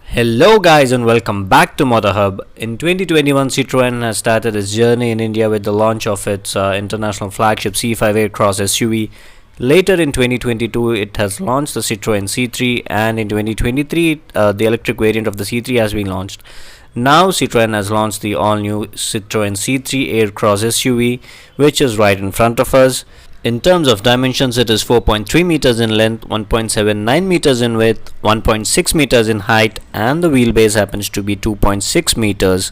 Hello guys and welcome back to MotorHub. In 2021, Citroen has started its journey in India with the launch of its international flagship C5 Aircross SUV. Later in 2022, it has launched the Citroen C3, and in 2023, the electric variant of the C3 has been launched. Now Citroen has launched the all-new Citroen C3 Aircross SUV, which is right in front of us. In terms of dimensions, it is 4.3 meters in length, 1.79 meters in width, 1.6 meters in height, and the wheelbase happens to be 2.6 meters.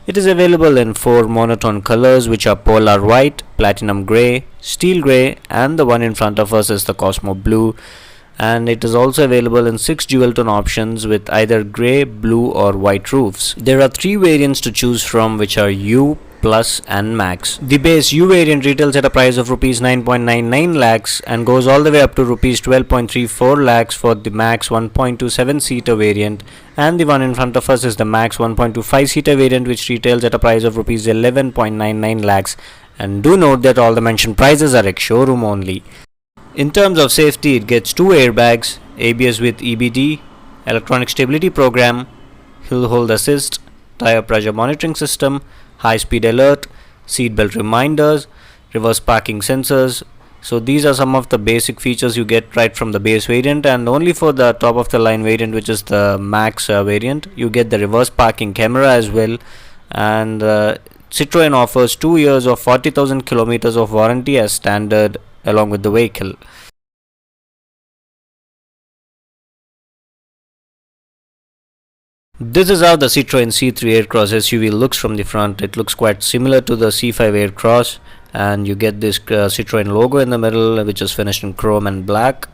It is available in 4 monotone colors, which are polar white, platinum grey, steel grey, and the one in front of us is the Cosmo blue. And it is also available in 6 dual tone options with either grey, blue, or white roofs. There are 3 variants to choose from, which are U, Plus, and Max. The base U variant retails at a price of Rs 9.99 lakhs and goes all the way up to Rs 12.34 lakhs for the Max 1.27 seater variant, and the one in front of us is the Max 1.25 seater variant, which retails at a price of Rs 11.99 lakhs. And do note that all the mentioned prices are ex-showroom only. In terms of safety, it gets 2 airbags, ABS with EBD, electronic stability program, hill hold assist, tire pressure monitoring system, high speed alert, seat belt reminders, reverse parking sensors. So these are some of the basic features you get right from the base variant, and only for the top of the line variant, which is the Max variant, you get the reverse parking camera as well. And Citroen offers 2 years of 40,000 kilometers of warranty as standard along with the vehicle. This is how the Citroen C3 Aircross SUV looks from the front. It looks quite similar to the C5 Aircross, and you get this Citroen logo in the middle, which is finished in chrome and black.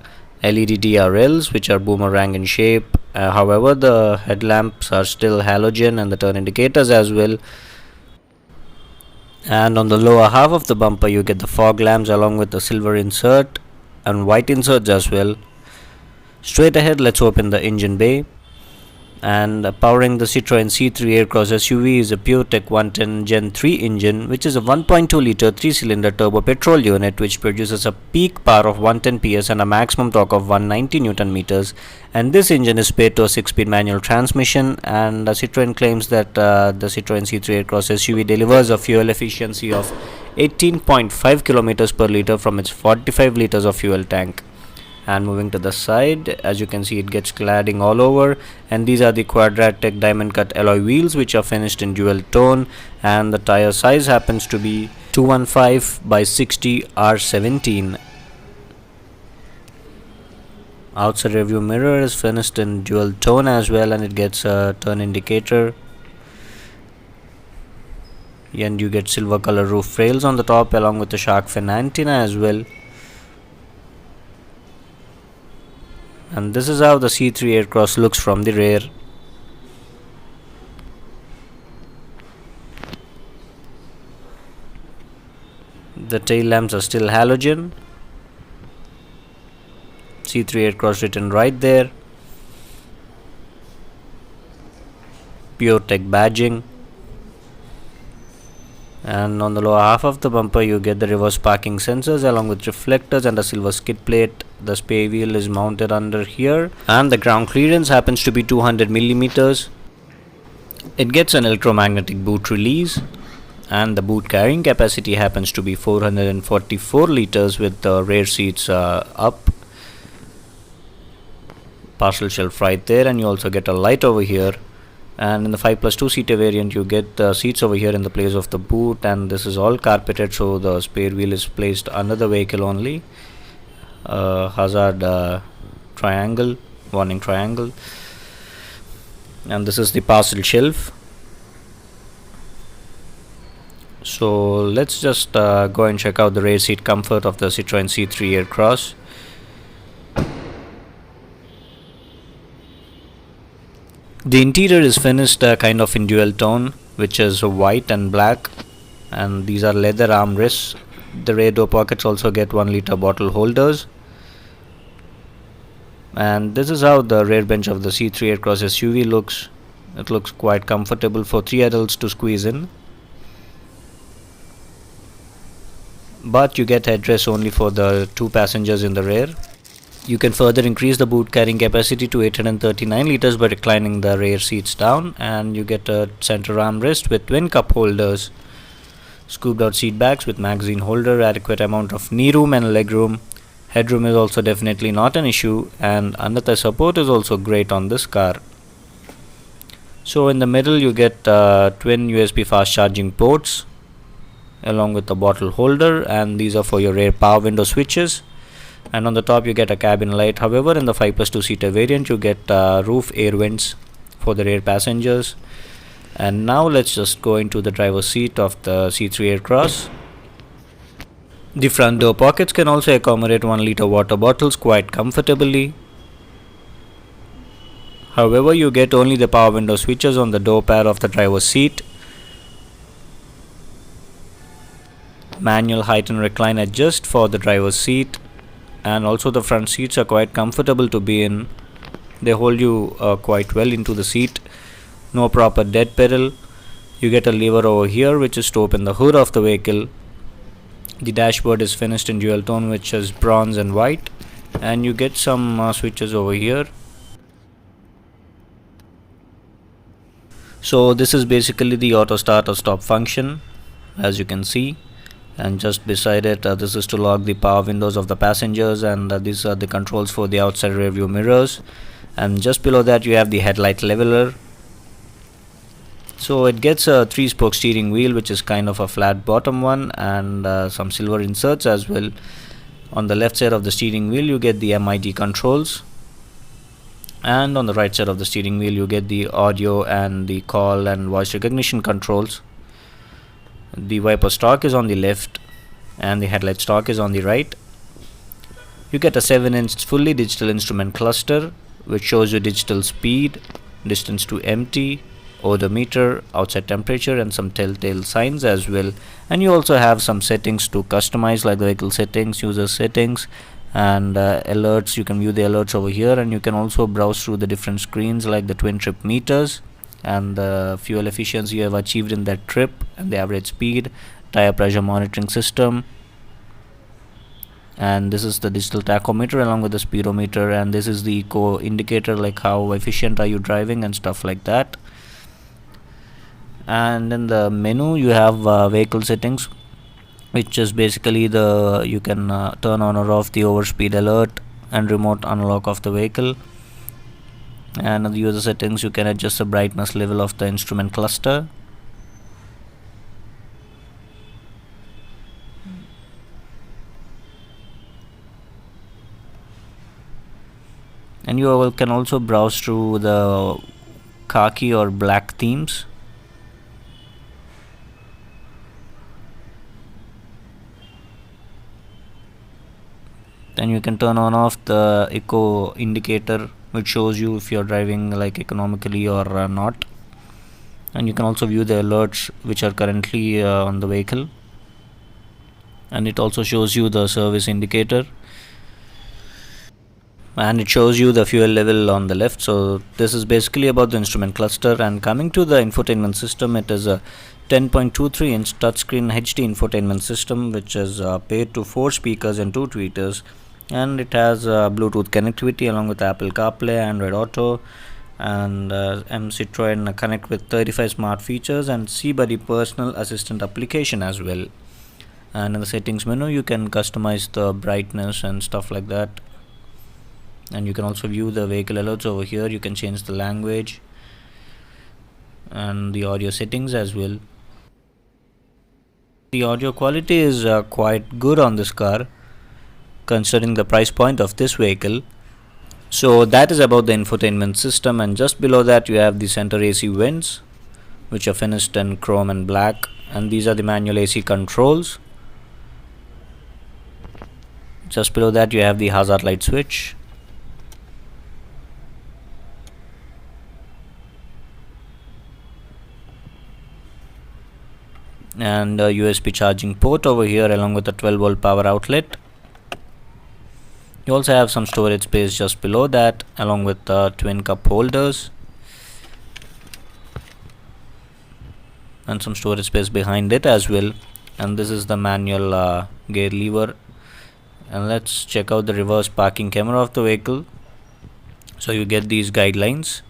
LED DRLs, which are boomerang in shape. However, the headlamps are still halogen, and the turn indicators as well. And on the lower half of the bumper, you get the fog lamps along with the silver insert and white inserts as well. Straight ahead, let's open the engine bay. And powering the Citroen C3 Aircross SUV is a PureTech 110 Gen 3 engine, which is a 1.2 litre 3-cylinder turbo petrol unit which produces a peak power of 110 PS and a maximum torque of 190 Newton meters. And this engine is paired to a 6-speed manual transmission, and Citroen claims that the Citroen C3 Aircross SUV delivers a fuel efficiency of 18.5 kilometers per litre from its 45 liters of fuel tank. And moving to the side, as you can see, it gets cladding all over, and these are the quadratic diamond cut alloy wheels which are finished in dual tone, and the tire size happens to be 215 by 60 R17. Outside review mirror is finished in dual tone as well, and it gets a turn indicator, and you get silver color roof rails on the top along with the shark fin antenna as well. And this is how the C3 Aircross looks from the rear. The tail lamps are still halogen. C3 Aircross written right there. PureTech badging. And on the lower half of the bumper, you get the reverse parking sensors along with reflectors and a silver skid plate. The spare wheel is mounted under here, and the ground clearance happens to be 200 millimeters. It gets an electromagnetic boot release, and the boot carrying capacity happens to be 444 liters with the rear seats up. Parcel shelf right there, and you also get a light over here. And in the 5+2 seater variant, you get the seats over here in the place of the boot, and this is all carpeted, so the spare wheel is placed under the vehicle only. Hazard triangle, warning triangle, and this is the parcel shelf. So let's just go and check out the rear seat comfort of the Citroen C3 Aircross. The interior is finished kind of in dual tone, which is white and black, and these are leather armrests. The rear door pockets also get 1 litre bottle holders. And this is how the rear bench of the C3 Aircross SUV looks. It looks quite comfortable for 3 adults to squeeze in. But you get headrest only for the 2 passengers in the rear. You can further increase the boot carrying capacity to 839 liters by reclining the rear seats down, and you get a center armrest with twin cup holders, scooped out seat backs with magazine holder, adequate amount of knee room and leg room. Headroom is also definitely not an issue, and under-thigh support is also great on this car. So in the middle you get twin USB fast charging ports along with the bottle holder, and these are for your rear power window switches. And on the top you get a cabin light. However, in the 5+2 seater variant you get roof air vents for the rear passengers. And now let's just go into the driver's seat of the C3 Aircross. The front door pockets can also accommodate 1 liter water bottles quite comfortably. However, you get only the power window switches on the door pad of the driver's seat. Manual height and recline adjust for the driver's seat, and also the front seats are quite comfortable to be in. They hold you quite well into the seat. No proper dead pedal. You get a lever over here which is to open the hood of the vehicle. The dashboard is finished in dual tone, which is bronze and white, and you get some switches over here. So this is basically the auto start or stop function, as you can see, and just beside it this is to lock the power windows of the passengers, and these are the controls for the outside rear view mirrors, and just below that you have the headlight leveler. So it gets a 3-spoke steering wheel which is kind of a flat bottom one, and some silver inserts as well. On the left side of the steering wheel you get the MID controls, and on the right side of the steering wheel you get the audio and the call and voice recognition controls. The wiper stalk is on the left and the headlight stalk is on the right. You get a 7-inch fully digital instrument cluster which shows you digital speed, distance to empty, odometer, outside temperature, and some telltale signs as well. And you also have some settings to customize, like the vehicle settings, user settings, and alerts. You can view the alerts over here, and you can also browse through the different screens like the twin trip meters and the fuel efficiency you have achieved in that trip, and the average speed, tire pressure monitoring system. And this is the digital tachometer along with the speedometer, and this is the eco indicator, like how efficient are you driving and stuff like that. And in the menu you have vehicle settings, which is basically you can turn on or off the overspeed alert and remote unlock of the vehicle. And in the user settings you can adjust the brightness level of the instrument cluster. And you can also browse through the khaki or black themes. Then you can turn on off the eco indicator, which shows you if you're driving like economically or not. And you can also view the alerts which are currently on the vehicle, and it also shows you the service indicator, and it shows you the fuel level on the left. So this is basically about the instrument cluster. And coming to the infotainment system, it is a 10.23 inch touchscreen HD infotainment system which is paired to 4 speakers and 2 tweeters, and it has Bluetooth connectivity along with Apple CarPlay, Android Auto, and Citroen Connect with 35 smart features, and C-Buddy personal assistant application as well. And in the settings menu you can customize the brightness and stuff like that, and you can also view the vehicle alerts over here. You can change the language and the audio settings as well. The audio quality is quite good on this car considering the price point of this vehicle. So that is about the infotainment system, and just below that you have the center AC vents which are finished in chrome and black, and these are the manual AC controls. Just below that you have the hazard light switch. And a USB charging port over here along with a 12-volt power outlet. You also have some storage space just below that along with twin cup holders, and some storage space behind it as well. And this is the manual gear lever And let's check out the reverse parking camera of the vehicle. So you get these guidelines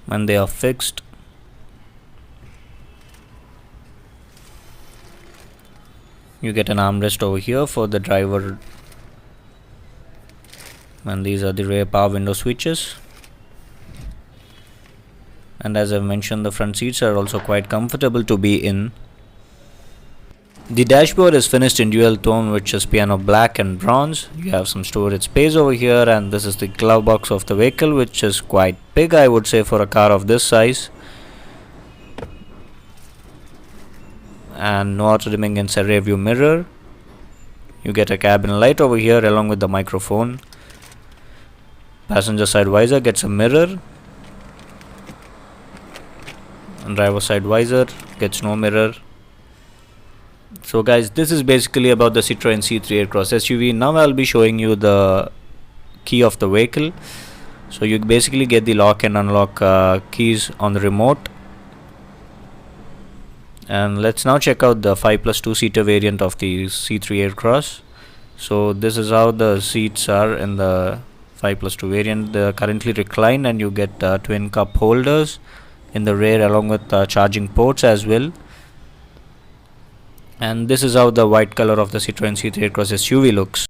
and they are fixed. You get an armrest over here for the driver, and these are the rear power window switches. And as I mentioned, the front seats are also quite comfortable to be in. The dashboard is finished in dual tone, which is piano black and bronze. You have some storage space over here, and this is the glove box of the vehicle, which is quite big, I would say, for a car of this size. And no auto dimming inside rear view mirror. You get a cabin light over here along with the microphone. Passenger side visor gets a mirror, and driver side visor gets no mirror. So guys, this is basically about the Citroen C3 Aircross SUV. Now I'll be showing you the key of the vehicle. So you basically get the lock and unlock keys on the remote. And let's now check out the 5+2 seater variant of the C3 Aircross. So this is how the seats are in the 5+2 variant. They are currently reclined, and you get twin cup holders in the rear along with charging ports as well. And this is how the white color of the Citroen C3 Aircross SUV looks.